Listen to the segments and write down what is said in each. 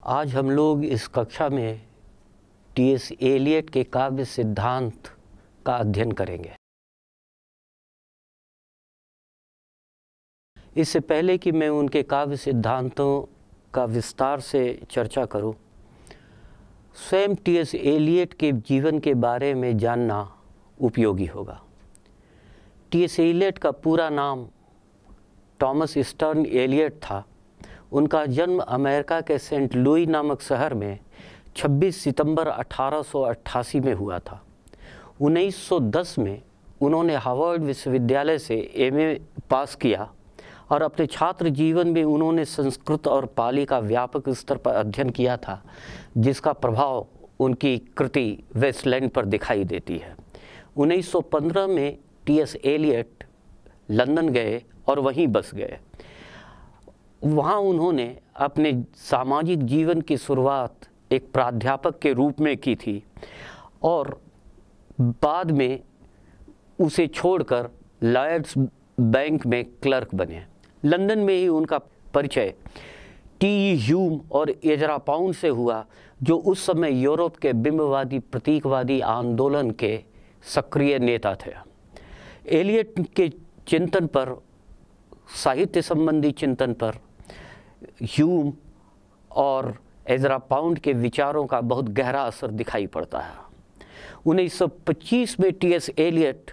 आज हम लोग इस कक्षा में टी.एस. एलियट के काव्य सिद्धांत का अध्ययन करेंगे। इससे पहले कि मैं उनके काव्य सिद्धांतों का विस्तार से चर्चा करूं, स्वयं टी.एस. एलियट के जीवन के बारे में जानना उपयोगी होगा। टी.एस. एलियट का पूरा नाम थॉमस स्टर्न एलियट था। उनका जन्म अमेरिका के सेंट लुई नामक शहर में 26 सितंबर 1888 में हुआ था। 1910 में उन्होंने हार्वर्ड विश्वविद्यालय से एमए पास किया और अपने छात्र जीवन में उन्होंने संस्कृत और पाली का व्यापक स्तर पर अध्ययन किया था, जिसका प्रभाव उनकी कृति वेस्टलैंड पर दिखाई देती है। 1915 में टी.एस. एलियट लंदन गए और वहीं बस गए। वहाँ उन्होंने अपने सामाजिक जीवन की शुरुआत एक प्राध्यापक के रूप में की थी और बाद में उसे छोड़कर लॉयड्स बैंक में क्लर्क बने। लंदन में ही उनका परिचय टी. ह्यूम और एजरा पाउंड से हुआ, जो उस समय यूरोप के बिंबवादी प्रतीकवादी आंदोलन के सक्रिय नेता थे। एलियट के चिंतन पर, साहित्य संबंधी चिंतन पर ह्यूम और एजरा पाउंड के विचारों का बहुत गहरा असर दिखाई पड़ता है। 1925 में टी.एस. एलियट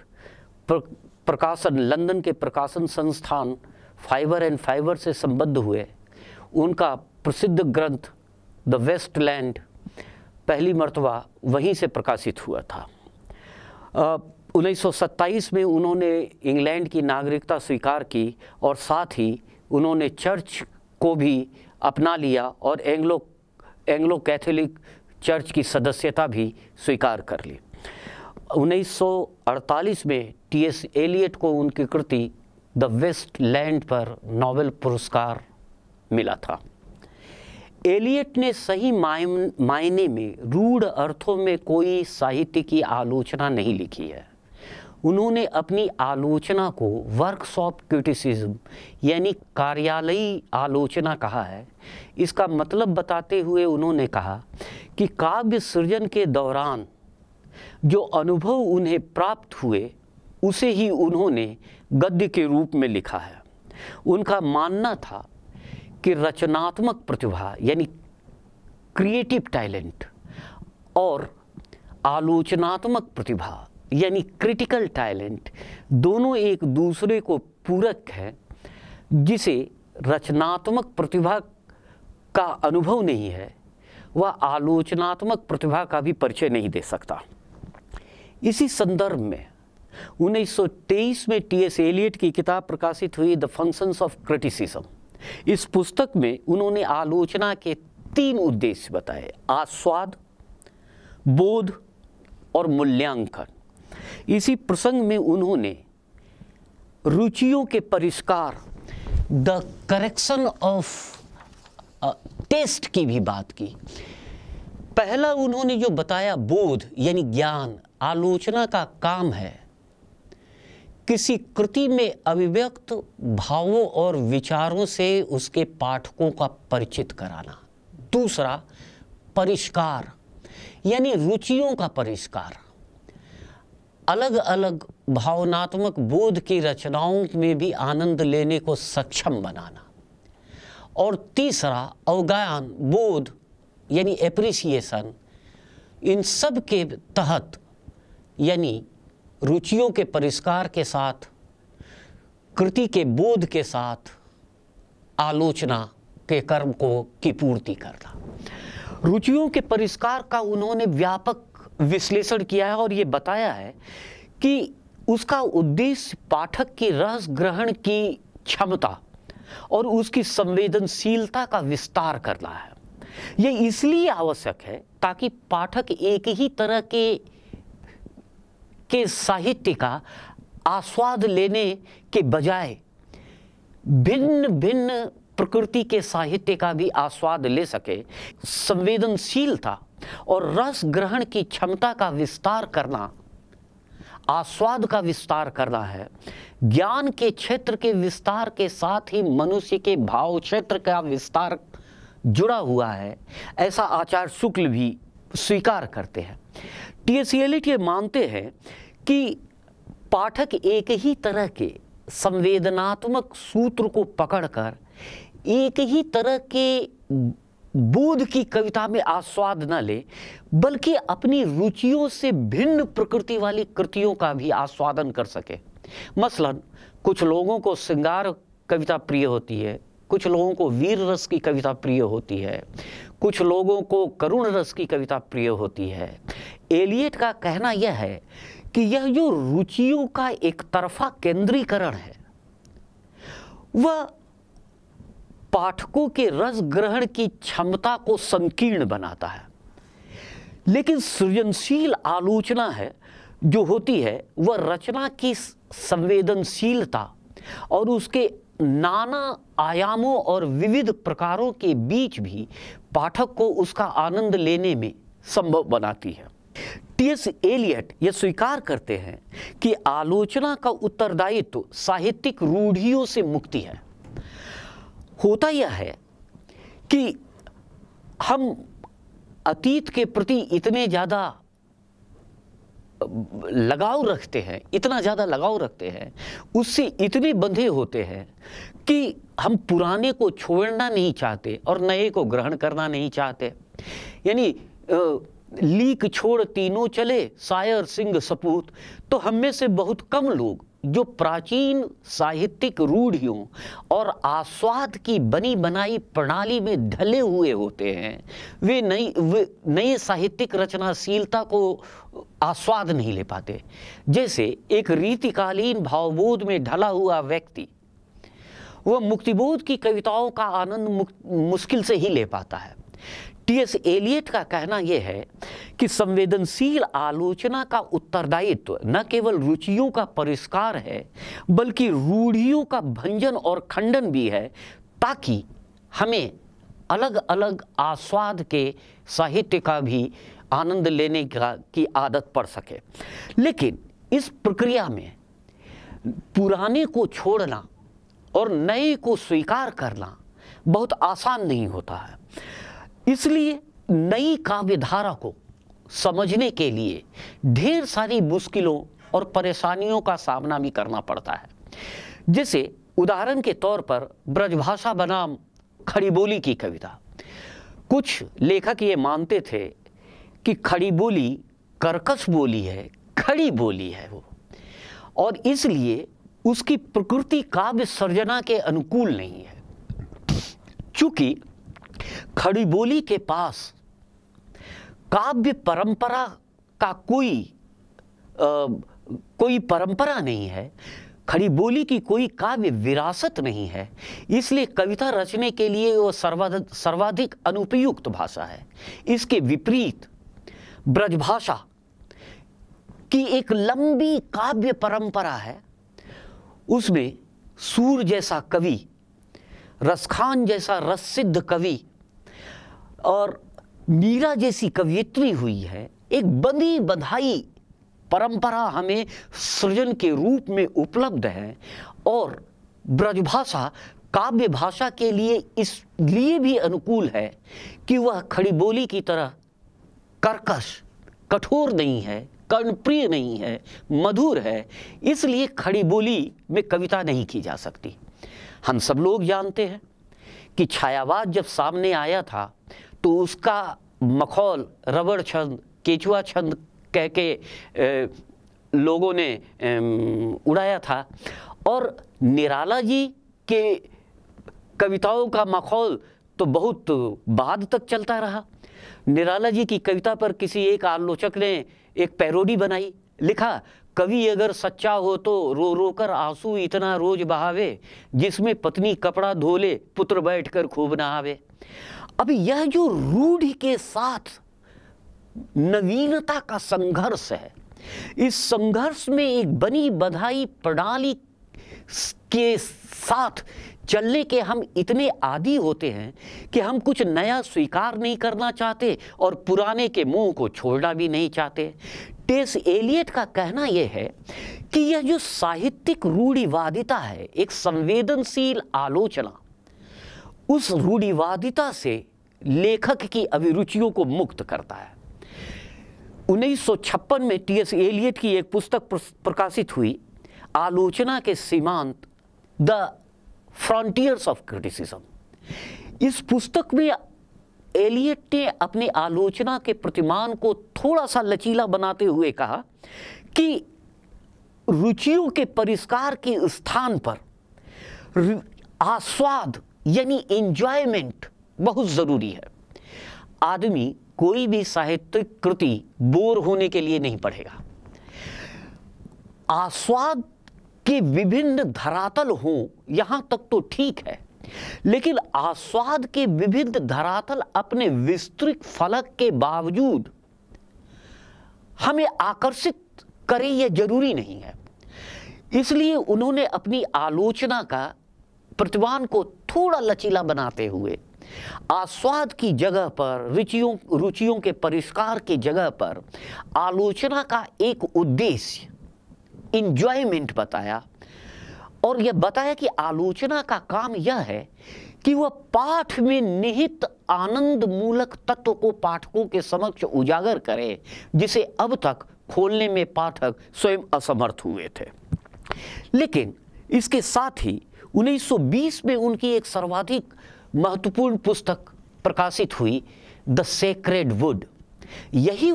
प्रकाशन लंदन के प्रकाशन संस्थान फाइबर एंड फाइबर से संबद्ध हुए। उनका प्रसिद्ध ग्रंथ द वेस्टलैंड पहली मर्तबा वहीं से प्रकाशित हुआ था। 1927 में उन्होंने इंग्लैंड की नागरिकता स्वीकार की और साथ ही उन्होंने चर्च को भी अपना लिया और एंग्लो कैथोलिक चर्च की सदस्यता भी स्वीकार कर ली। 1948 में टी.एस. एलियट को उनकी कृति द वेस्टलैंड पर नोबेल पुरस्कार मिला था। एलियट ने सही मायने में रूढ़ अर्थों में कोई साहित्य की आलोचना नहीं लिखी है। उन्होंने अपनी आलोचना को वर्कशॉप क्रिटिसिज्म यानी कार्यालयी आलोचना कहा है। इसका मतलब बताते हुए उन्होंने कहा कि काव्य सृजन के दौरान जो अनुभव उन्हें प्राप्त हुए उसे ही उन्होंने गद्य के रूप में लिखा है। उनका मानना था कि रचनात्मक प्रतिभा यानी क्रिएटिव टैलेंट और आलोचनात्मक प्रतिभा यानी क्रिटिकल टैलेंट दोनों एक दूसरे को पूरक है। जिसे रचनात्मक प्रतिभा का अनुभव नहीं है, वह आलोचनात्मक प्रतिभा का भी परिचय नहीं दे सकता। इसी संदर्भ में 1923 में टी.एस. एलियट की किताब प्रकाशित हुई द फंक्शंस ऑफ क्रिटिसिज्म। इस पुस्तक में उन्होंने आलोचना के 3 उद्देश्य बताए: आस्वाद, बोध और मूल्यांकन। इसी प्रसंग में उन्होंने रुचियों के परिष्कार, द करेक्शन ऑफ टेस्ट की भी बात की। पहला उन्होंने जो बताया बोध यानी ज्ञान। आलोचना का काम है किसी कृति में अभिव्यक्त भावों और विचारों से उसके पाठकों का परिचित कराना। दूसरा परिष्कार यानी रुचियों का परिष्कार, अलग अलग भावनात्मक बोध की रचनाओं में भी आनंद लेने को सक्षम बनाना। और तीसरा अवज्ञान, बोध यानी एप्रिसिएशन। इन सब के तहत यानी रुचियों के परिष्कार के साथ, कृति के बोध के साथ आलोचना के कर्म की पूर्ति करना। रुचियों के परिष्कार का उन्होंने व्यापक विश्लेषण किया है और ये बताया है कि उसका उद्देश्य पाठक की रस ग्रहण की क्षमता और उसकी संवेदनशीलता का विस्तार करना है। ये इसलिए आवश्यक है ताकि पाठक एक ही तरह के साहित्य का आस्वाद लेने के बजाय भिन्न भिन्न प्रकृति के साहित्य का भी आस्वाद ले सके। संवेदनशीलता और रस ग्रहण की क्षमता का विस्तार करना, आस्वाद का विस्तार करना है। ज्ञान के क्षेत्र के विस्तार के साथ ही मनुष्य के भाव क्षेत्र का विस्तार जुड़ा हुआ है, ऐसा आचार्य शुक्ल भी स्वीकार करते हैं। टी.एस. एलियट ये मानते हैं कि पाठक एक ही तरह के संवेदनात्मक सूत्र को पकड़कर एक ही तरह के बोध की कविता में आस्वाद न ले, बल्कि अपनी रुचियों से भिन्न प्रकृति वाली कृतियों का भी आस्वादन कर सके। मसलन कुछ लोगों को श्रृंगार कविता प्रिय होती है, कुछ लोगों को वीर रस की कविता प्रिय होती है, कुछ लोगों को करुण रस की कविता प्रिय होती है। एलियट का कहना यह है कि यह जो रुचियों का एक तरफा केंद्रीकरण है, वह पाठकों के रस ग्रहण की क्षमता को संकीर्ण बनाता है। लेकिन सृजनशील आलोचना है जो होती है, वह रचना की संवेदनशीलता और उसके नाना आयामों और विविध प्रकारों के बीच भी पाठक को उसका आनंद लेने में संभव बनाती है। टी.एस. एलियट यह स्वीकार करते हैं कि आलोचना का उत्तरदायित्व साहित्यिक रूढ़ियों से मुक्ति है। होता यह है कि हम अतीत के प्रति इतने ज़्यादा लगाव रखते हैं, इतना ज़्यादा लगाव रखते हैं, उससे इतने बंधे होते हैं कि हम पुराने को छोड़ना नहीं चाहते और नए को ग्रहण करना नहीं चाहते। यानी लीक छोड़ तीनों चले, शायर सिंह सपूत। तो हम में से बहुत कम लोग जो प्राचीन साहित्यिक रूढ़ियों और आस्वाद की बनी बनाई प्रणाली में ढले हुए होते हैं, वे नई साहित्यिक रचनाशीलता को आस्वाद नहीं ले पाते। जैसे एक रीतिकालीन भावबोध में ढला हुआ व्यक्ति वह मुक्तिबोध की कविताओं का आनंद मुश्किल से ही ले पाता है। टी.एस. एलियट का कहना यह है कि संवेदनशील आलोचना का उत्तरदायित्व न केवल रुचियों का परिष्कार है, बल्कि रूढ़ियों का भंजन और खंडन भी है, ताकि हमें अलग अलग आस्वाद के साहित्य का भी आनंद लेने की आदत पड़ सके। लेकिन इस प्रक्रिया में पुराने को छोड़ना और नए को स्वीकार करना बहुत आसान नहीं होता है। इसलिए नई काव्यधारा को समझने के लिए ढेर सारी मुश्किलों और परेशानियों का सामना भी करना पड़ता है। जैसे उदाहरण के तौर पर ब्रजभाषा बनाम खड़ी बोली की कविता। कुछ लेखक ये मानते थे कि खड़ी बोली कर्कश बोली है, खड़ी बोली है वो, और इसलिए उसकी प्रकृति काव्य सर्जना के अनुकूल नहीं है। चूंकि खड़ी बोली के पास काव्य परंपरा का कोई परंपरा नहीं है, खड़ी बोली की कोई काव्य विरासत नहीं है, इसलिए कविता रचने के लिए वो सर्वाधिक अनुपयुक्त भाषा है। इसके विपरीत ब्रजभाषा की एक लंबी काव्य परंपरा है। उसमें सूर जैसा कवि, रसखान जैसा रससिद्ध कवि और मीरा जैसी कवियत्री हुई है। एक बंधी बंधाई परंपरा हमें सृजन के रूप में उपलब्ध है, और ब्रजभाषा काव्य भाषा के लिए इसलिए भी अनुकूल है कि वह खड़ी बोली की तरह कर्कश, कठोर नहीं है, कर्णप्रिय नहीं है, मधुर है। इसलिए खड़ी बोली में कविता नहीं की जा सकती। हम सब लोग जानते हैं कि छायावाद जब सामने आया था तो उसका मखौल रबड़ छंद, केचुआ छंद कह के लोगों ने उड़ाया था, और निराला जी के कविताओं का मखौल तो बहुत बाद तक चलता रहा। निराला जी की कविता पर किसी एक आलोचक ने एक पैरोडी बनाई, लिखा, कवि अगर सच्चा हो तो रो रो कर आंसू इतना रोज बहावे, जिसमें पत्नी कपड़ा धोले पुत्र बैठकर खूब नहावे। अब यह जो रूढ़ि के साथ नवीनता का संघर्ष है, इस संघर्ष में एक बनी बधाई प्रणाली के साथ चलने के हम इतने आदी होते हैं कि हम कुछ नया स्वीकार नहीं करना चाहते और पुराने के मुंह को छोड़ना भी नहीं चाहते। टी.एस. एलियट का कहना यह है कि यह जो साहित्यिक रूढ़िवादिता है, एक संवेदनशील आलोचना, उस रूढ़िवादिता से लेखक की अभिरुचियों को मुक्त करता है। 1956 में टी.एस. एलियट की एक पुस्तक प्रकाशित हुई, आलोचना के सीमांत, द फ्रंटियर्स ऑफ क्रिटिसिज्म। इस पुस्तक में एलियट ने अपनी आलोचना के प्रतिमान को थोड़ा सा लचीला बनाते हुए कहा कि रुचियों के परिष्कार के स्थान पर आस्वाद यानी एंजॉयमेंट बहुत जरूरी है। आदमी कोई भी साहित्यिक कृति बोर होने के लिए नहीं पढ़ेगा। आस्वाद के विभिन्न धरातल हों यहां तक तो ठीक है, लेकिन आस्वाद के विभिन्न धरातल अपने विस्तृत फलक के बावजूद हमें आकर्षित करे यह जरूरी नहीं है। इसलिए उन्होंने अपनी आलोचना का प्रतिमान को थोड़ा लचीला बनाते हुए आस्वाद की जगह पर, रुचियों के परिष्कार की जगह पर आलोचना का एक उद्देश्य इंजॉयमेंट बताया, और यह बताया कि आलोचना का काम यह है कि वह पाठ में निहित आनंद मूलक तत्व को पाठकों के समक्ष उजागर करे, जिसे अब तक खोलने में पाठक स्वयं असमर्थ हुए थे। लेकिन इसके साथ ही 1920 में उनकी एक सर्वाधिक महत्वपूर्ण पुस्तक प्रकाशित हुई, द सेक्रेड वुड। यही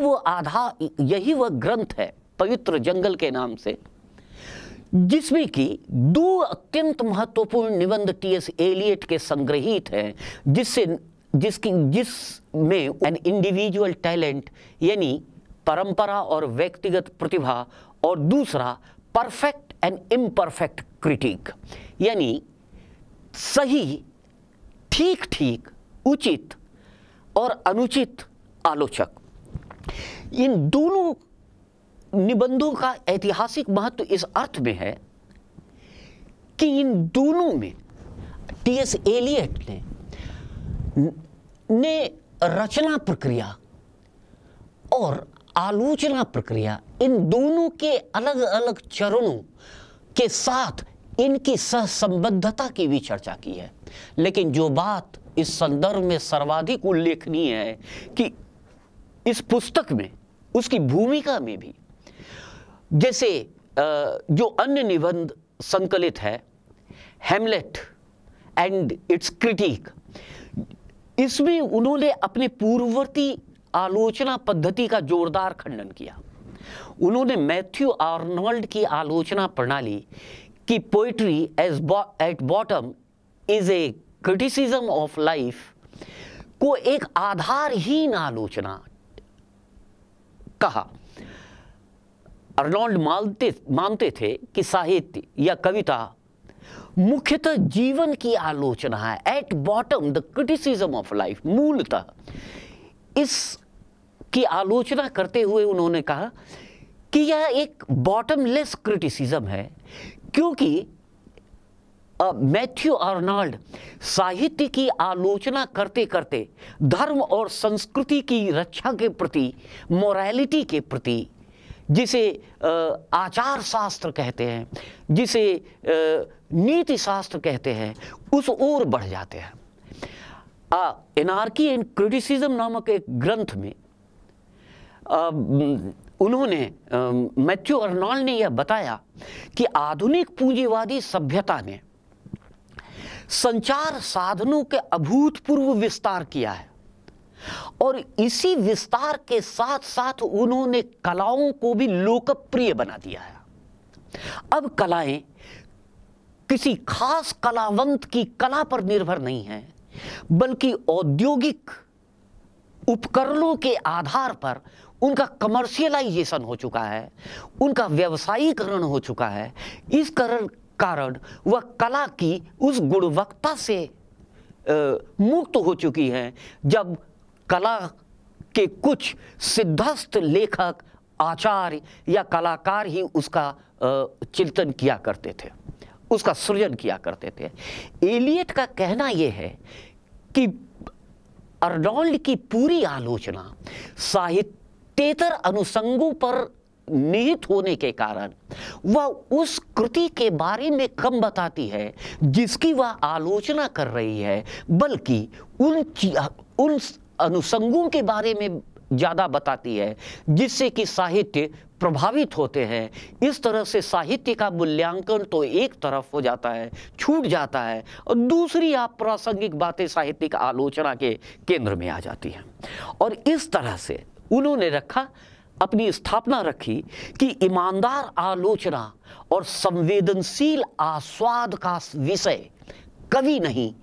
वह ग्रंथ है, पवित्र जंगल के नाम से, जिसमें कि 2 अत्यंत महत्वपूर्ण निबंध टी.एस. एलियट के संग्रहित हैं, जिसमें एन इंडिविजुअल टैलेंट यानी परंपरा और व्यक्तिगत प्रतिभा, और दूसरा परफेक्ट एंड इम्परफेक्ट क्रिटिक यानी सही, ठीक ठीक, उचित और अनुचित आलोचक। इन दोनों निबंधों का ऐतिहासिक महत्व इस अर्थ में है कि इन दोनों में टी.एस. एलियट ने रचना प्रक्रिया और आलोचना प्रक्रिया, इन दोनों के अलग अलग चरणों के साथ इनकी सहसंबद्धता की भी चर्चा की है। लेकिन जो बात इस संदर्भ में सर्वाधिक उल्लेखनीय है कि इस पुस्तक में, उसकी भूमिका में भी, जैसे जो अन्य निबंध संकलित है, हैमलेट एंड इट्स क्रिटिक, इसमें उन्होंने अपने पूर्ववर्ती आलोचना पद्धति का जोरदार खंडन किया। उन्होंने मैथ्यू आर्नोल्ड की आलोचना प्रणाली कि poetry at bottom is a criticism of life को एक आधारहीन आलोचना कहा। अर्नोल्ड मानते थे कि साहित्य या कविता मुख्यतः जीवन की आलोचना है, at bottom the criticism of life. मूलतः इस की आलोचना करते हुए उन्होंने कहा कि यह एक बॉटमलेस क्रिटिसिज्म है, क्योंकि मैथ्यू आर्नोल्ड साहित्य की आलोचना करते करते धर्म और संस्कृति की रक्षा के प्रति, मोरालिटी के प्रति, जिसे आचार शास्त्र कहते हैं, जिसे नीति शास्त्र कहते हैं, उस ओर बढ़ जाते हैं। एनार्की एंड क्रिटिसिज्म नामक एक ग्रंथ में उन्होंने, मैथ्यू आर्नोल्ड ने यह बताया कि आधुनिक पूंजीवादी सभ्यता ने संचार साधनों के अभूतपूर्व विस्तार किया है, और इसी विस्तार के साथ साथ उन्होंने कलाओं को भी लोकप्रिय बना दिया है। अब कलाएं किसी खास कलावंत की कला पर निर्भर नहीं है, बल्कि औद्योगिक उपकरणों के आधार पर उनका कमर्शियलाइजेशन हो चुका है, उनका व्यवसायीकरण हो चुका है। इस कारण वह कला की उस गुणवत्ता से मुक्त हो चुकी है जब कला के कुछ सिद्धस्थ लेखक, आचार्य या कलाकार ही उसका चिंतन किया करते थे, उसका सृजन किया करते थे। एलियट का कहना यह है कि अर्नोल्ड की पूरी आलोचना साहित्येतर अनुषंगों पर निहित होने के कारण वह उस कृति के बारे में कम बताती है जिसकी वह आलोचना कर रही है, बल्कि उन अनुसंगों के बारे में ज़्यादा बताती है जिससे कि साहित्य प्रभावित होते हैं। इस तरह से साहित्य का मूल्यांकन तो एक तरफ हो जाता है, छूट जाता है, और दूसरी आप प्रासंगिक बातें साहित्यिक आलोचना के केंद्र में आ जाती हैं। और इस तरह से उन्होंने रखा, अपनी स्थापना रखी कि ईमानदार आलोचना और संवेदनशील आस्वाद का विषय कवि नहीं,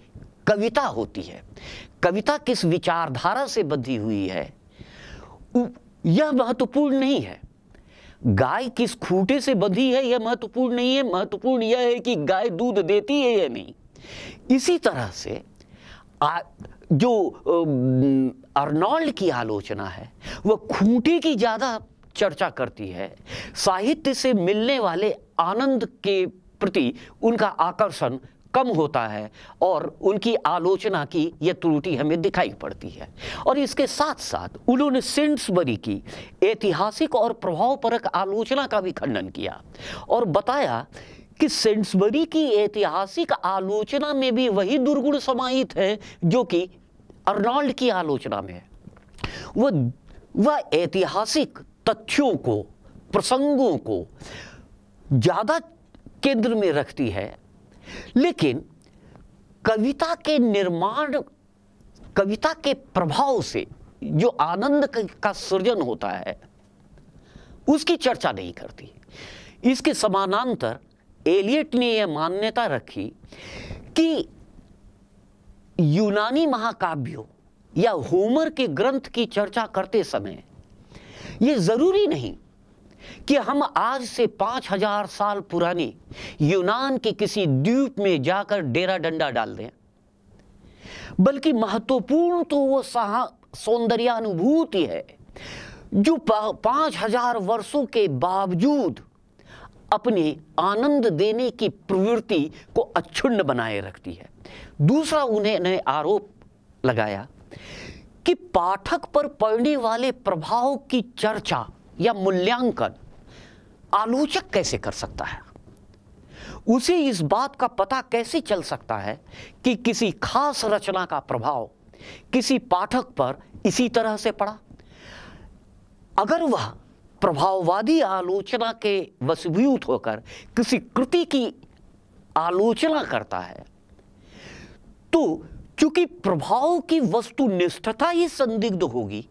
कविता होती है। कविता किस विचारधारा से बंधी हुई है यह महत्वपूर्ण नहीं है। गाय किस खूंटे से बंधी है यह महत्वपूर्ण नहीं है। महत्वपूर्ण यह है कि गाय दूध देती है या नहीं। इसी तरह से जो अर्नोल्ड की आलोचना है वह खूंटे की ज़्यादा चर्चा करती है। साहित्य से मिलने वाले आनंद के प्रति उनका आकर्षण कम होता है और उनकी आलोचना की यह त्रुटि हमें दिखाई पड़ती है। और इसके साथ साथ उन्होंने सेंट्सबरी की ऐतिहासिक और प्रभावपरक आलोचना का भी खंडन किया और बताया कि सेंट्सबरी की ऐतिहासिक आलोचना में भी वही दुर्गुण समाहित है जो कि अर्नोल्ड की आलोचना में है। वह ऐतिहासिक तथ्यों को, प्रसंगों को ज़्यादा केंद्र में रखती है, लेकिन कविता के निर्माण, कविता के प्रभाव से जो आनंद का सृजन होता है उसकी चर्चा नहीं करती। इसके समानांतर एलियट ने यह मान्यता रखी कि यूनानी महाकाव्यों या होमर के ग्रंथ की चर्चा करते समय यह जरूरी नहीं कि हम आज से 5000 साल पुरानी यूनान के किसी द्वीप में जाकर डेरा डंडा डाल दें, बल्कि महत्वपूर्ण तो वो सौंदर्यानुभूति है जो 5000 वर्षों के बावजूद अपने आनंद देने की प्रवृत्ति को अक्षुण्ण बनाए रखती है। दूसरा उन्हें आरोप लगाया कि पाठक पर पड़ने वाले प्रभाव की चर्चा या मूल्यांकन आलोचक कैसे कर सकता है। उसे इस बात का पता कैसे चल सकता है कि किसी खास रचना का प्रभाव किसी पाठक पर इसी तरह से पड़ा। अगर वह प्रभाववादी आलोचना के वशीभूत होकर किसी कृति की आलोचना करता है तो चूंकि प्रभाव की वस्तुनिष्ठता ही संदिग्ध होगी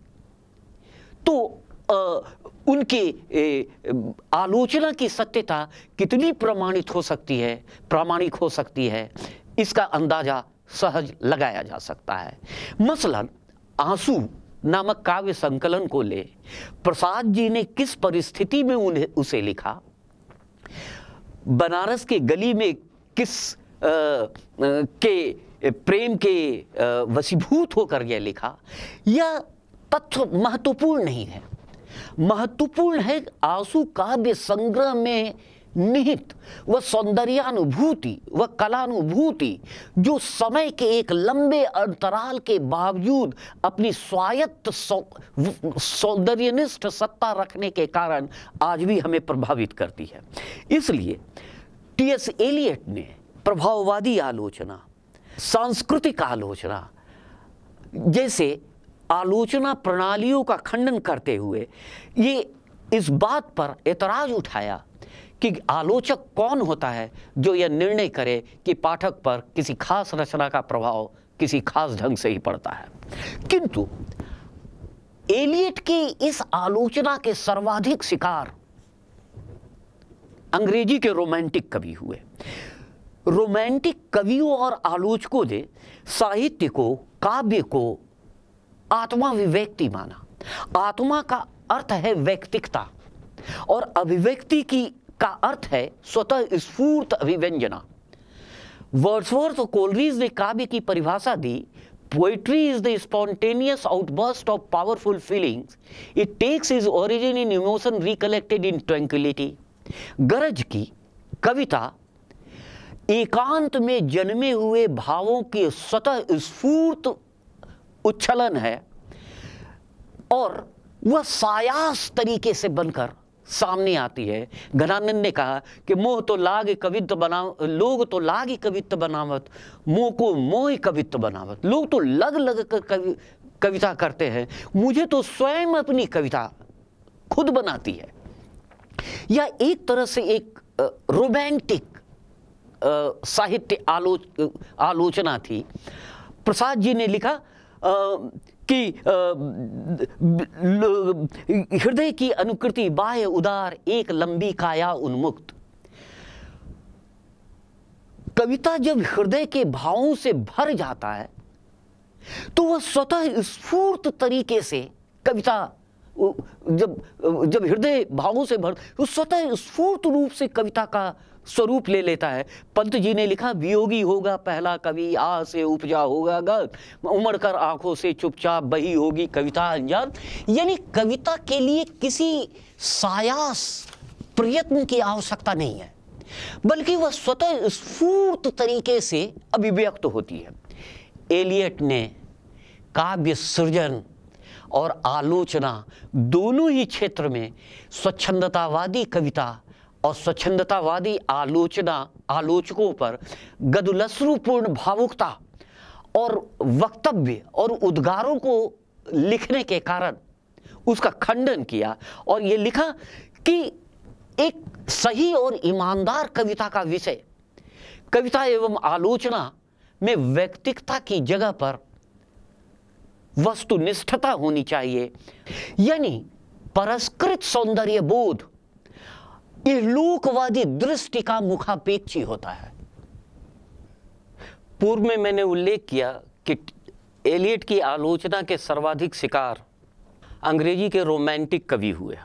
तो उनके आलोचना की सत्यता कितनी प्रामाणिक हो सकती है इसका अंदाजा सहज लगाया जा सकता है। मसलन आंसू नामक काव्य संकलन को ले, प्रसाद जी ने किस परिस्थिति में उसे लिखा, बनारस के गली में किस के प्रेम के वशीभूत होकर यह लिखा, यह तथ्य महत्वपूर्ण नहीं है। महत्वपूर्ण है आंसू काव्य संग्रह में निहित वह सौंदर्यानुभूति, वह कलानुभूति जो समय के एक लंबे अंतराल के बावजूद अपनी स्वायत्त सौंदर्यनिष्ठ सत्ता रखने के कारण आज भी हमें प्रभावित करती है। इसलिए टी.एस. एलियट ने प्रभाववादी आलोचना, सांस्कृतिक आलोचना जैसे आलोचना प्रणालियों का खंडन करते हुए ये इस बात पर एतराज उठाया कि आलोचक कौन होता है जो यह निर्णय करे कि पाठक पर किसी खास रचना का प्रभाव किसी खास ढंग से ही पड़ता है। किंतु एलियट की इस आलोचना के सर्वाधिक शिकार अंग्रेजी के रोमांटिक कवि हुए। रोमांटिक कवियों और आलोचकों ने साहित्य को, काव्य को आत्मा विवेक्ति माना। आत्मा का अर्थ है व्यक्तिकता और अभिव्यक्ति की का अर्थ है स्वतः स्फूर्त अभिव्यंजना। वर्ड्सवर्थ और कोलरिज ने काव्य की परिभाषा दी, poetry is the spontaneous outburst of powerful feelings, it takes its origin in emotion recollected in tranquillity. गरज की कविता एकांत में जन्मे हुए भावों के स्वतः स्फूर्त उच्छलन है और वह सायास तरीके से बनकर सामने आती है। घनानंद ने कहा कि मोह तो लाग कवित्व बनाव, लोग तो लाग कवित्व बनावत, मोह को मोह कवित्व बनावत। लोग तो लग लग कर कविता करते हैं, मुझे तो स्वयं अपनी कविता खुद बनाती है। या एक तरह से एक रोमांटिक साहित्य आलोचना थी। प्रसाद जी ने लिखा कि हृदय की अनुकृति बाह्य उदार, एक लंबी काया उन्मुक्त। कविता जब हृदय के भावों से भर जाता है तो वह स्वतः स्फूर्त तरीके से कविता, जब हृदय भावों से भर, तो स्वतः स्फूर्त रूप से कविता का स्वरूप ले लेता है। पंत जी ने लिखा, वियोगी होगा पहला कवि, आ से उपजा होगा गत, उमड़ कर आंखों से चुपचाप बही होगी कविता अंजान। यानी कविता के लिए किसी सायास प्रयत्न की आवश्यकता नहीं है, बल्कि वह स्वतः स्फूर्त तरीके से अभिव्यक्त होती है। एलियट ने काव्य सृजन और आलोचना दोनों ही क्षेत्र में स्वच्छंदतावादी कविता और स्वच्छंदतावादी आलोचकों पर गदुलस्रुपूर्ण भावुकता और वक्तव्य और उद्गारों को लिखने के कारण उसका खंडन किया और ये लिखा कि एक सही और ईमानदार कविता का विषय कविता एवं आलोचना में व्यक्तिकता की जगह पर वस्तुनिष्ठता होनी चाहिए। यानी परस्कृत सौंदर्य बोध ये लोकवादी दृष्टि का मुखापेक्षी होता है। पूर्व में मैंने उल्लेख किया कि एलियट की आलोचना के सर्वाधिक शिकार अंग्रेजी के रोमांटिक कवि हुए।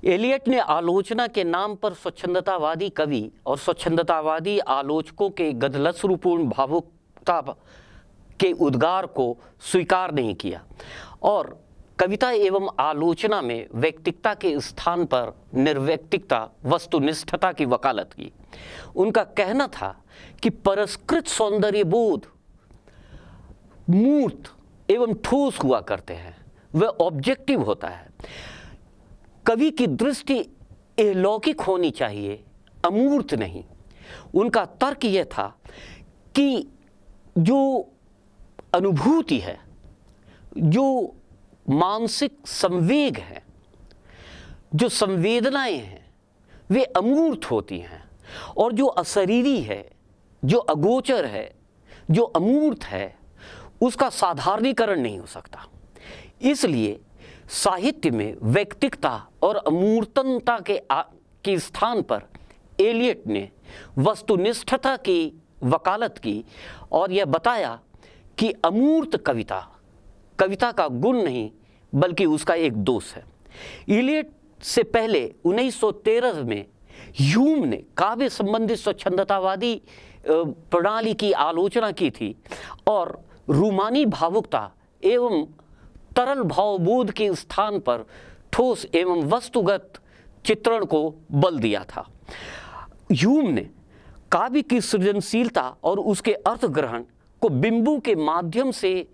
एलियट ने आलोचना के नाम पर स्वच्छंदतावादी कवि और स्वच्छंदतावादी आलोचकों के गदलस्रुपूर्ण भावुकता के उद्गार को स्वीकार नहीं किया और कविता एवं आलोचना में व्यक्तिकता के स्थान पर निर्व्यक्तिकता वस्तुनिष्ठता की वकालत की। उनका कहना था कि परस्कृत सौंदर्य बोध मूर्त एवं ठोस हुआ करते हैं, वह ऑब्जेक्टिव होता है। कवि की दृष्टि अलौकिक होनी चाहिए, अमूर्त नहीं। उनका तर्क यह था कि जो अनुभूति है, जो मानसिक संवेग है, जो संवेदनाएं हैं, वे अमूर्त होती हैं और जो अशरीरी है, जो अगोचर है, जो अमूर्त है, उसका साधारणीकरण नहीं हो सकता। इसलिए साहित्य में व्यक्तिकता और अमूर्तता के स्थान पर एलियट ने वस्तुनिष्ठता की वकालत की और यह बताया कि अमूर्त कविता का गुण नहीं बल्कि उसका एक दोष है। एलियट से पहले 1913 में ह्यूम ने काव्य संबंधी स्वच्छंदतावादी प्रणाली की आलोचना की थी और रूमानी भावुकता एवं तरल भावबोध के स्थान पर ठोस एवं वस्तुगत चित्रण को बल दिया था। ह्यूम ने काव्य की सृजनशीलता और उसके अर्थ ग्रहण को बिंबों के माध्यम से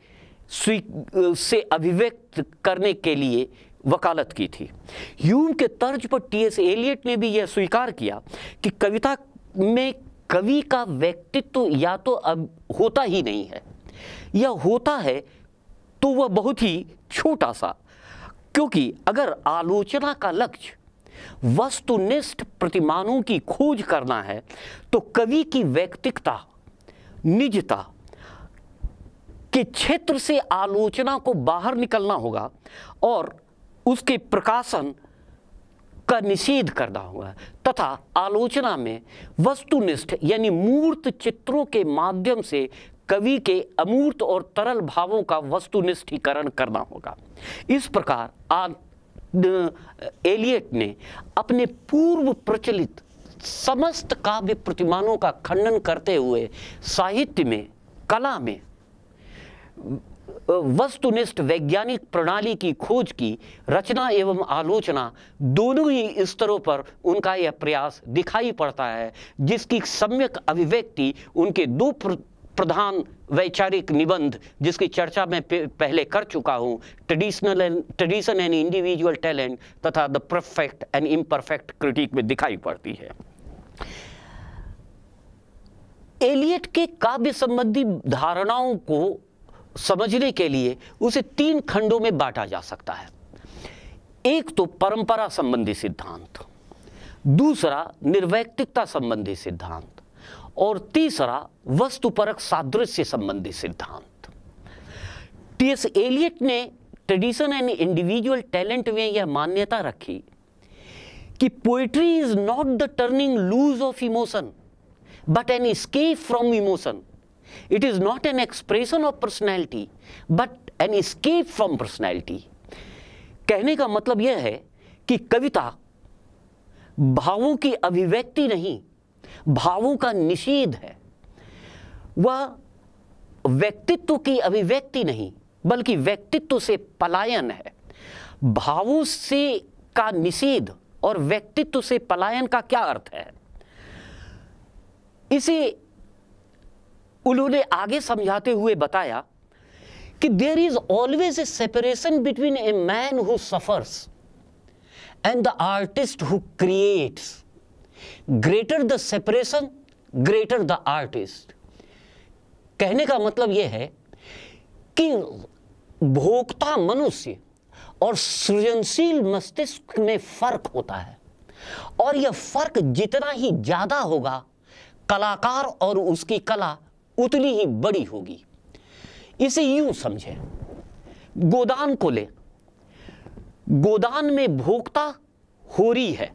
अभिव्यक्त करने के लिए वकालत की थी। ह्यूम के तर्ज पर टी.एस. एलियट ने भी यह स्वीकार किया कि कविता में कवि का व्यक्तित्व या तो अब होता ही नहीं है या होता है तो वह बहुत ही छोटा सा, क्योंकि अगर आलोचना का लक्ष्य वस्तुनिष्ठ प्रतिमानों की खोज करना है तो कवि की व्यक्तिकता, निजता के क्षेत्र से आलोचना को बाहर निकलना होगा और उसके प्रकाशन का निषेध करना होगा तथा आलोचना में वस्तुनिष्ठ यानी मूर्त चित्रों के माध्यम से कवि के अमूर्त और तरल भावों का वस्तुनिष्ठीकरण करना होगा। इस प्रकार एलियट ने अपने पूर्व प्रचलित समस्त काव्य प्रतिमानों का खंडन करते हुए साहित्य में, कला में वस्तुनिष्ठ वैज्ञानिक प्रणाली की खोज की। रचना एवं आलोचना दोनों ही स्तरों पर उनका यह प्रयास दिखाई पड़ता है, जिसकी सम्यक अभिव्यक्ति उनके दो प्रधान वैचारिक निबंध जिसकी चर्चा मैं पहले कर चुका हूं, ट्रेडिशन एंड इंडिविजुअल टैलेंट तथा the perfect and imperfect critic में दिखाई पड़ती है। एलियट के काव्य संबंधी धारणाओं को समझने के लिए उसे 3 खंडों में बांटा जा सकता है। एक तो परंपरा संबंधी सिद्धांत, दूसरा निर्वैयक्तिकता संबंधी सिद्धांत और तीसरा वस्तुपरक सादृश्य संबंधी सिद्धांत। टी.एस. एलियट ने ट्रेडिशन एंड इंडिविजुअल टैलेंट में यह मान्यता रखी कि poetry is not the turning loose of emotion but an escape from emotion. It is not an expression of personality but an escape from personality. कहने का मतलब यह है कि कविता भावों की अभिव्यक्ति नहीं, भावों का निषेध है। वह व्यक्तित्व की अभिव्यक्ति नहीं बल्कि व्यक्तित्व से पलायन है। भावों से का निषेध और व्यक्तित्व से पलायन का क्या अर्थ है, इसे उन्होंने आगे समझाते हुए बताया कि there is always a separation between a man who suffers and the artist who creates. Greater the separation greater the artist. कहने का मतलब यह है कि भोक्ता मनुष्य और सृजनशील मस्तिष्क में फर्क होता है और यह फर्क जितना ही ज्यादा होगा कलाकार और उसकी कला उतनी ही बड़ी होगी। इसे यूं समझें, गोदान को ले। गोदान में भोक्ता होरी है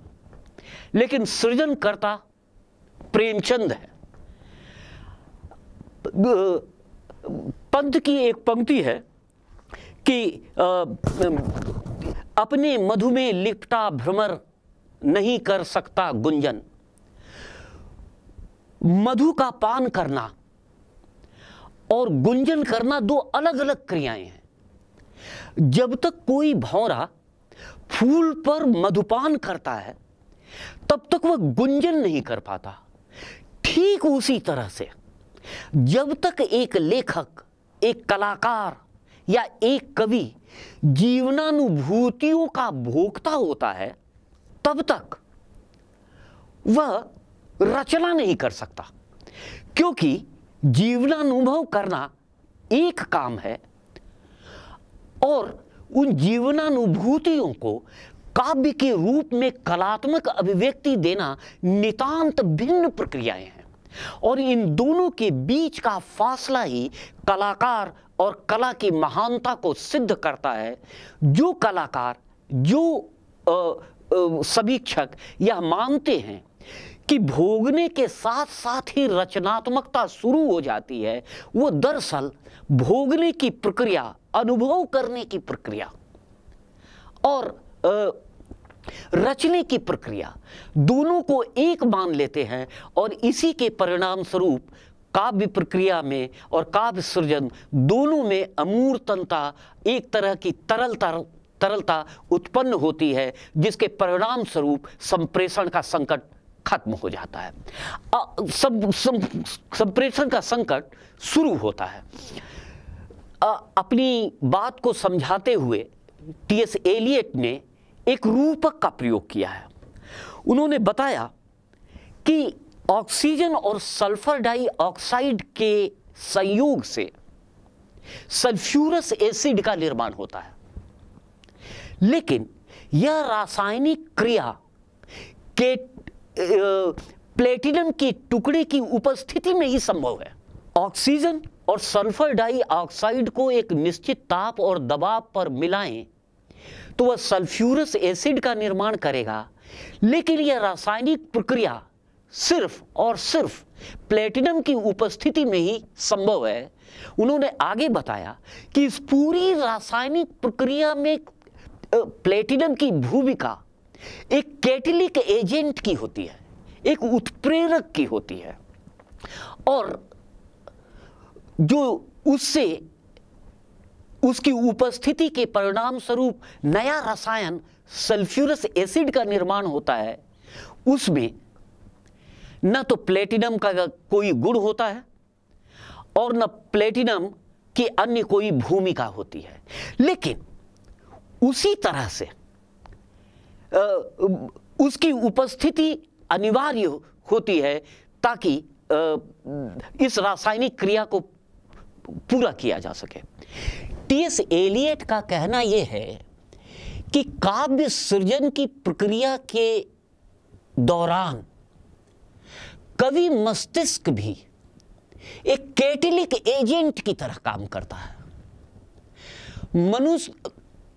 लेकिन सृजनकर्ता प्रेमचंद है। पंत की एक पंक्ति है कि अपने मधु में लिपटा भ्रमर नहीं कर सकता गुंजन। मधु का पान करना और गुंजन करना 2 अलग अलग क्रियाएं हैं। जब तक कोई भौरा फूल पर मधुपान करता है तब तक वह गुंजन नहीं कर पाता। ठीक उसी तरह से जब तक एक लेखक, एक कलाकार या एक कवि जीवनानुभूतियों का भोक्ता होता है तब तक वह रचना नहीं कर सकता, क्योंकि जीवनानुभव करना एक काम है और उन जीवनानुभूतियों को काव्य के रूप में कलात्मक अभिव्यक्ति देना नितांत भिन्न प्रक्रियाएं हैं और इन दोनों के बीच का फासला ही कलाकार और कला की महानता को सिद्ध करता है। जो कलाकार, जो समीक्षक यह मानते हैं कि भोगने के साथ साथ ही रचनात्मकता शुरू हो जाती है, वो दरअसल भोगने की प्रक्रिया, अनुभव करने की प्रक्रिया और रचने की प्रक्रिया दोनों को एक मान लेते हैं और इसी के परिणाम स्वरूप काव्य प्रक्रिया में और काव्य सृजन दोनों में अमूर्तता, एक तरह की तरलता उत्पन्न होती है, जिसके परिणाम स्वरूप संप्रेषण का संकट खत्म हो जाता है। संप्रेषण का संकट शुरू होता है। अपनी बात को समझाते हुए टी.एस. एलियट ने एक रूपक का प्रयोग किया है। उन्होंने बताया कि ऑक्सीजन और सल्फर डाइऑक्साइड के संयोग से सल्फ्यूरस एसिड का निर्माण होता है, लेकिन यह रासायनिक क्रिया के प्लेटिनम के टुकड़े की उपस्थिति में ही संभव है। ऑक्सीजन और सल्फर डाइऑक्साइड को एक निश्चित ताप और दबाव पर मिलाएं तो वह सल्फ्यूरस एसिड का निर्माण करेगा, लेकिन यह रासायनिक प्रक्रिया सिर्फ और सिर्फ प्लेटिनम की उपस्थिति में ही संभव है। उन्होंने आगे बताया कि इस पूरी रासायनिक प्रक्रिया में प्लेटिनम की भूमिका एक कैटेलिक एजेंट की होती है, एक उत्प्रेरक की होती है, और जो उससे उसकी उपस्थिति के परिणाम स्वरूप नया रसायन सल्फ्यूरस एसिड का निर्माण होता है। उसमें न तो प्लेटिनम का कोई गुण होता है और न प्लेटिनम की अन्य कोई भूमिका होती है। लेकिन उसी तरह से उसकी उपस्थिति अनिवार्य होती है ताकि इस रासायनिक क्रिया को पूरा किया जा सके। टी.एस. एलियट का कहना यह है कि काव्य सृजन की प्रक्रिया के दौरान कवि मस्तिष्क भी एक कैटेलिक एजेंट की तरह काम करता है। मनुष्य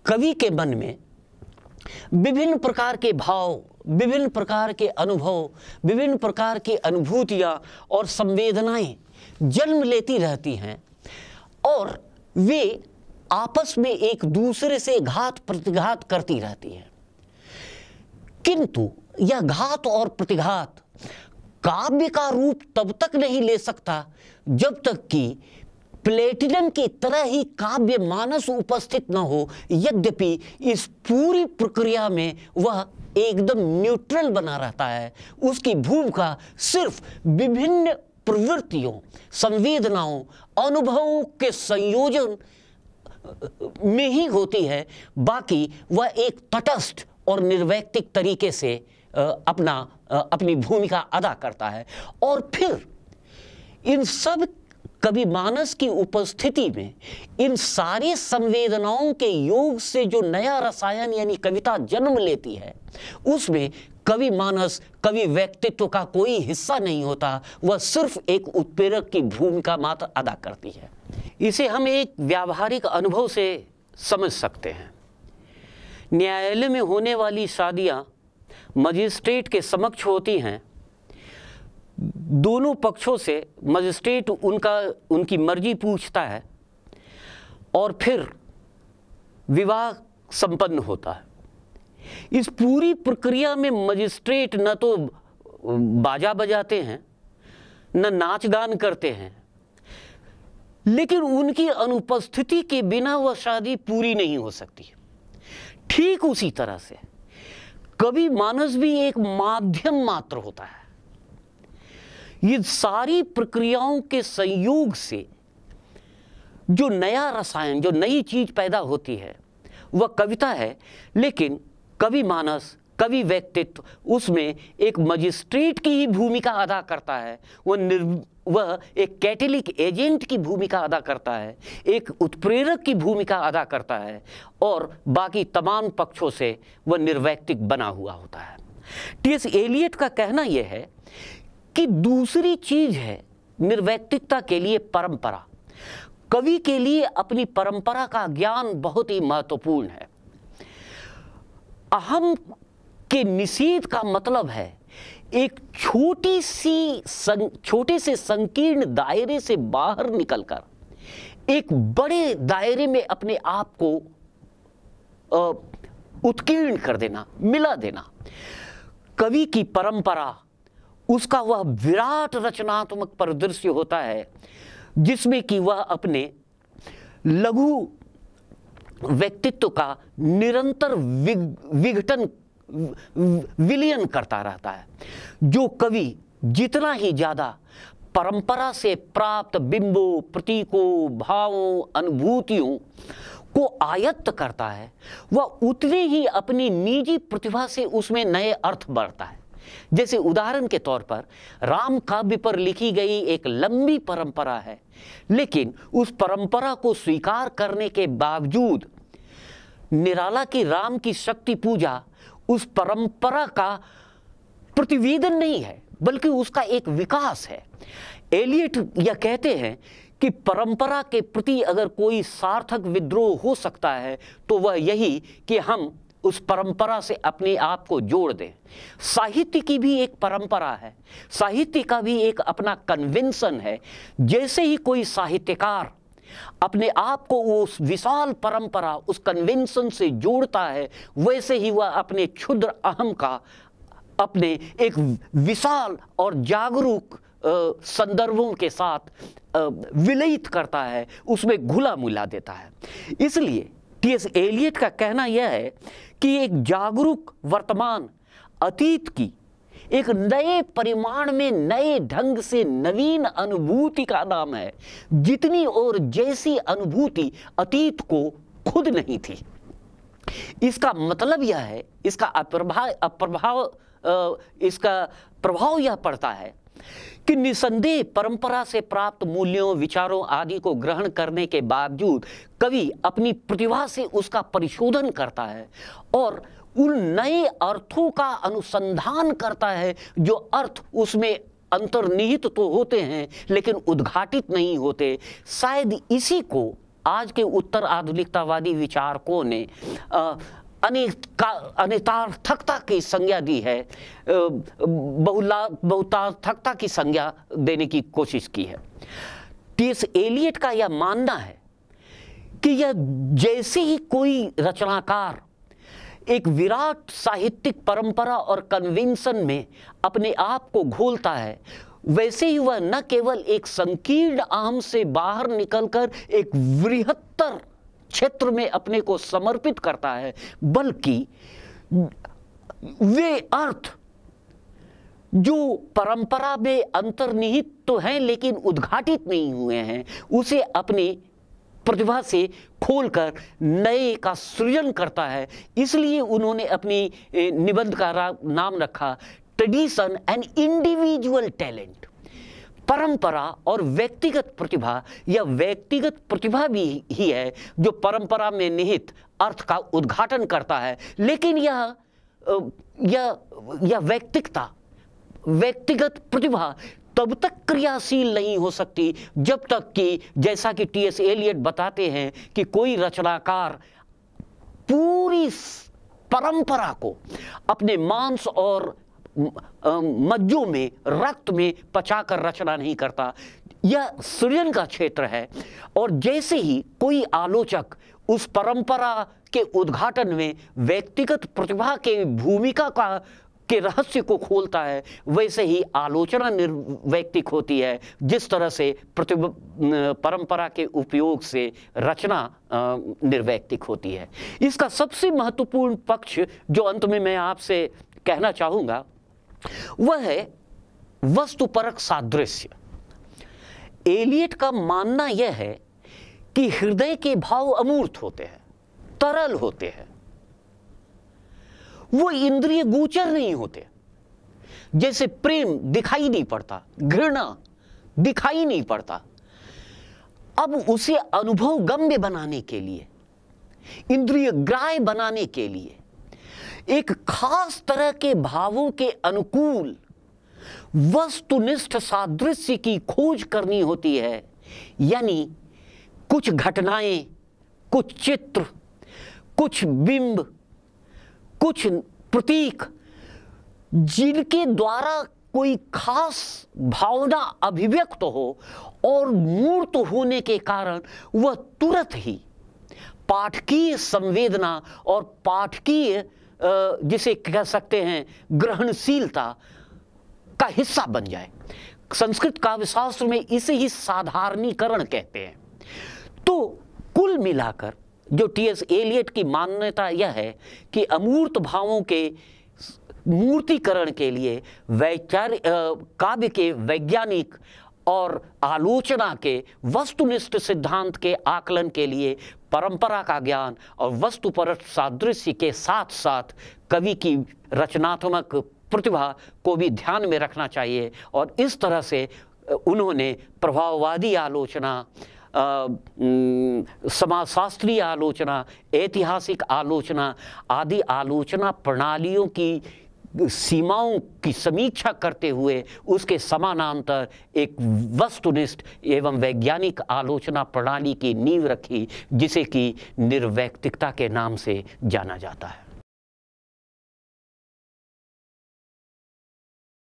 कवि के मन में विभिन्न प्रकार के भाव, विभिन्न प्रकार के अनुभव, विभिन्न प्रकार की अनुभूतियां और संवेदनाएं जन्म लेती रहती हैं और वे आपस में एक दूसरे से घात प्रतिघात करती रहती हैं। किंतु यह घात और प्रतिघात काव्य का रूप तब तक नहीं ले सकता जब तक कि प्लेटिनम की तरह ही काव्य मानस उपस्थित न हो। यद्यपि इस पूरी प्रक्रिया में वह एकदम न्यूट्रल बना रहता है, उसकी भूमिका सिर्फ विभिन्न प्रवृत्तियों, संवेदनाओं, अनुभवों के संयोजन में ही होती है। बाकी वह एक तटस्थ और निर्वैयक्तिक तरीके से अपनी भूमिका अदा करता है। और फिर इन सब कवि मानस की उपस्थिति में इन सारी संवेदनाओं के योग से जो नया रसायन यानी कविता जन्म लेती है, उसमें कवि मानस, कवि व्यक्तित्व का कोई हिस्सा नहीं होता, वह सिर्फ एक उत्प्रेरक की भूमिका मात्र अदा करती है। इसे हम एक व्यावहारिक अनुभव से समझ सकते हैं। न्यायालय में होने वाली शादियां मजिस्ट्रेट के समक्ष होती हैं। दोनों पक्षों से मजिस्ट्रेट उनकी मर्जी पूछता है और फिर विवाह संपन्न होता है। इस पूरी प्रक्रिया में मजिस्ट्रेट न तो बाजा बजाते हैं, न नाच गान करते हैं, लेकिन उनकी अनुपस्थिति के बिना वह शादी पूरी नहीं हो सकती। ठीक उसी तरह से कवि मानस भी एक माध्यम मात्र होता है। ये सारी प्रक्रियाओं के संयोग से जो नया रसायन, जो नई चीज पैदा होती है, वह कविता है। लेकिन कवि मानस, कवि व्यक्तित्व उसमें एक मजिस्ट्रेट की ही भूमिका अदा करता है। वह एक कैटेलिक एजेंट की भूमिका अदा करता है, एक उत्प्रेरक की भूमिका अदा करता है और बाकी तमाम पक्षों से वह निर्वैयक्तिक बना हुआ होता है। टी.एस. एलियट का कहना यह है कि दूसरी चीज है निर्वैयक्तिकता के लिए परंपरा। कवि के लिए अपनी परंपरा का ज्ञान बहुत ही महत्वपूर्ण है। अहम के निषेध का मतलब है एक छोटे से संकीर्ण दायरे से बाहर निकलकर एक बड़े दायरे में अपने आप को उत्कीर्ण कर देना, मिला देना। कवि की परंपरा, उसका वह विराट रचनात्मक परिदृश्य होता है जिसमें कि वह अपने लघु व्यक्तित्व का निरंतर विघटन, विलयन करता रहता है। जो कवि जितना ही ज्यादा परंपरा से प्राप्त बिंबों, प्रतीकों, भावों, अनुभूतियों को आयत्त करता है, वह उतने ही अपनी निजी प्रतिभा से उसमें नए अर्थ बढ़ता है। जैसे उदाहरण के तौर पर राम काव्य पर लिखी गई एक लंबी परंपरा है, लेकिन उस परंपरा को स्वीकार करने के बावजूद निराला की राम की शक्ति पूजा उस परंपरा का प्रतिवेदन नहीं है, बल्कि उसका एक विकास है। एलियट यह कहते हैं कि परंपरा के प्रति अगर कोई सार्थक विद्रोह हो सकता है तो वह यही कि हम उस परंपरा से अपने आप को जोड़ दें। साहित्य की भी एक परंपरा है, साहित्य का भी एक अपना कन्वेंशन है। जैसे ही कोई साहित्यकार अपने आप को उस विशाल परंपरा, उस कन्वेंशन से जोड़ता है, वैसे ही वह अपने क्षुद्र अहम का अपने एक विशाल और जागरूक संदर्भों के साथ विलयित करता है, उसमें घुला मिला देता है। इसलिए टी.एस. एलियट का कहना यह है कि एक जागरूक वर्तमान अतीत की एक नए परिमाण में नए ढंग से नवीन अनुभूति का नाम है, जितनी और जैसी अनुभूति अतीत को खुद नहीं थी। इसका मतलब यह है, इसका प्रभाव यह पड़ता है कि निसंदेह परंपरा से प्राप्त मूल्यों, विचारों आदि को ग्रहण करने के बावजूद कवि अपनी प्रतिभा से उसका परिशोधन करता है और उन नए अर्थों का अनुसंधान करता है जो अर्थ उसमें अंतर्निहित तो होते हैं लेकिन उद्घाटित नहीं होते। शायद इसी को आज के उत्तर आधुनिकतावादी विचारकों ने अनेकार्थकता की संज्ञा दी है, बहुतार्थकता की संज्ञा देने की कोशिश की है। टी.एस. एलियट का यह मानना है कि यह जैसे ही कोई रचनाकार एक विराट साहित्यिक परंपरा और कन्वेंशन में अपने आप को घोलता है, वैसे ही वह न केवल एक संकीर्ण आम से बाहर निकलकर एक बृहत्तर क्षेत्र में अपने को समर्पित करता है, बल्कि वे अर्थ जो परंपरा में अंतर्निहित तो हैं लेकिन उद्घाटित नहीं हुए हैं, उसे अपनी प्रतिभा से खोलकर नए का सृजन करता है। इसलिए उन्होंने अपनी निबंध का नाम रखा ट्रेडिशन एंड इंडिविजुअल टैलेंट। परंपरा और व्यक्तिगत प्रतिभा, यह व्यक्तिगत प्रतिभा भी ही है जो परंपरा में निहित अर्थ का उद्घाटन करता है, लेकिन यह व्यक्तिगत प्रतिभा तब तक क्रियाशील नहीं हो सकती जब तक कि, जैसा कि टी.एस. एलियट बताते हैं, कि कोई रचनाकार पूरी परंपरा को अपने मांस और मज्जों में, रक्त में पचाकर रचना नहीं करता। यह सृजन का क्षेत्र है और जैसे ही कोई आलोचक उस परंपरा के उद्घाटन में व्यक्तिगत प्रतिभा के भूमिका के रहस्य को खोलता है, वैसे ही आलोचना निर्वैयक्तिक होती है, जिस तरह से परंपरा के उपयोग से रचना निर्वैयक्तिक होती है। इसका सबसे महत्वपूर्ण पक्ष जो अंत में मैं आपसे कहना चाहूँगा वह है वस्तुपरक सादृश्य। एलियट का मानना यह है कि हृदय के भाव अमूर्त होते हैं, तरल होते हैं, वो इंद्रिय गोचर नहीं होते। जैसे प्रेम दिखाई नहीं पड़ता, घृणा दिखाई नहीं पड़ता। अब उसे अनुभव गम्य बनाने के लिए, इंद्रिय ग्राह्य बनाने के लिए एक खास तरह के भावों के अनुकूल वस्तुनिष्ठ सादृश्य की खोज करनी होती है। यानी कुछ घटनाएं, कुछ चित्र, कुछ बिंब, कुछ प्रतीक, जिनके द्वारा कोई खास भावना अभिव्यक्त हो और मूर्त होने के कारण वह तुरंत ही पाठकीय संवेदना और पाठकीय जिसे कह सकते हैं ग्रहणशीलता का हिस्सा बन जाए। संस्कृत काव्यशास्त्र में इसे ही साधारणीकरण कहते हैं। तो कुल मिलाकर जो टी.एस. एलियट की मान्यता यह है कि अमूर्त भावों के मूर्तिकरण के लिए काव्य के वैज्ञानिक और आलोचना के वस्तुनिष्ठ सिद्धांत के आकलन के लिए परंपरा का ज्ञान और वस्तुपरक सादृश्य के साथ साथ कवि की रचनात्मक प्रतिभा को भी ध्यान में रखना चाहिए। और इस तरह से उन्होंने प्रभाववादी आलोचना, समाजशास्त्रीय आलोचना, ऐतिहासिक आलोचना आदि आलोचना प्रणालियों की सीमाओं की समीक्षा करते हुए उसके समानांतर एक वस्तुनिष्ठ एवं वैज्ञानिक आलोचना प्रणाली की नींव रखी, जिसे कि निर्वैयक्तिकता के नाम से जाना जाता है।